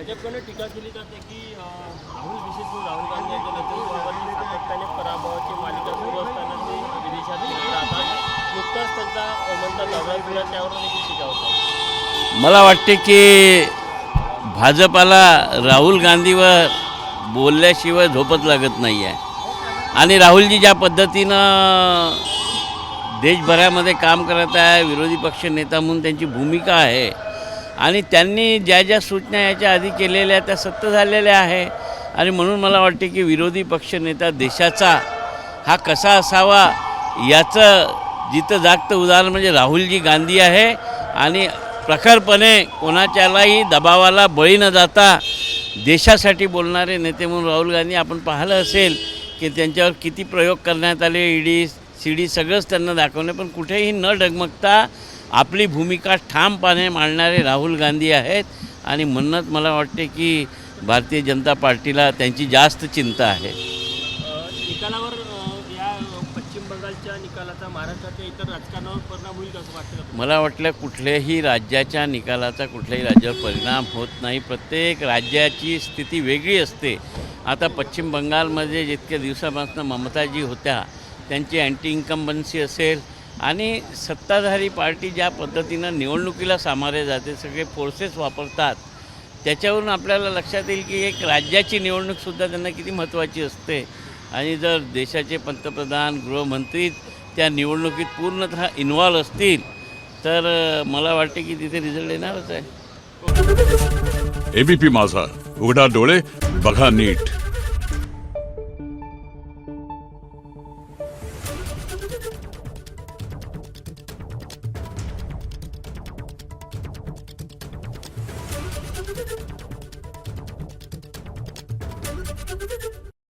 भाजपकडे टीका केली जाते की विशेष करून राहुल गांधी यांच्या नेतृत्वावर सातत्याने पराभवाची मालिका सुरू असताना ते विदेशात जातात. नुकताच त्यांचा ओमनचा दौरा झाला, त्यावर देखील टीका होतात. मला वाटते की भाजपाला राहुल गांधीवर बोलल्याशिवाय झोपच लागत नाही आहे. आणि राहुलजी ज्या पद्धतीनं देशभरामध्ये काम करत आहे, विरोधी पक्ष नेता म्हणून त्यांची भूमिका आहे आणि त्यांनी ज्या ज्या सूचना याच्या आधी केलेल्या त्या सत्य झालेल्या आहे. आणि म्हणून मला वाटते की विरोधी पक्षनेता देशाचा हा कसा असावा याचं जिथं जागतं उदाहरण म्हणजे राहुलजी गांधी आहे. आणि प्रखरपणे कोणाच्यालाही दबावाला बळी न जाता देशासाठी बोलणारे नेते म्हणून राहुल गांधी आपण पाहिलं असेल की त्यांच्यावर किती प्रयोग करण्यात आले, ईडी सीडी सगळंच त्यांना दाखवणे, पण कुठेही न डगमगता आपली भूमिका ठामपणे मांडणारे राहुल गांधी आहेत. आणि म्हणूनच मला वाटते की भारतीय जनता पार्टीला त्यांची जास्त चिंता आहे. निकालावर या पश्चिम बंगालच्या निकालाचा महाराष्ट्राच्या इतर राजकारणावर परिणाम होईल असं वाटतं का? मला वाटलं कुठल्याही राज्याच्या निकालाचा कुठल्याही राज्यावर परिणाम होत नाही. प्रत्येक राज्याची स्थिती वेगळी असते. आता पश्चिम बंगालमध्ये जितक्या दिवसापासून ममताजी होत्या त्यांची अँटी इन्कम्बन्सी असेल आणि सत्ताधारी पार्टी ज्या पद्धतीनं निवडणुकीला सामोरे जाते, सगळे फोर्सेस वापरतात, त्याच्यावरून आपल्याला लक्षात येईल की एक राज्याची निवडणूकसुद्धा त्यांना किती महत्त्वाची असते. आणि जर देशाचे पंतप्रधान गृहमंत्री त्या निवडणुकीत पूर्णतः इन्व्हॉल्व असतील तर मला वाटते की तिथे रिझल्ट येणारच आहे. एबीपी माझा, उघडा डोळे बघा नीट.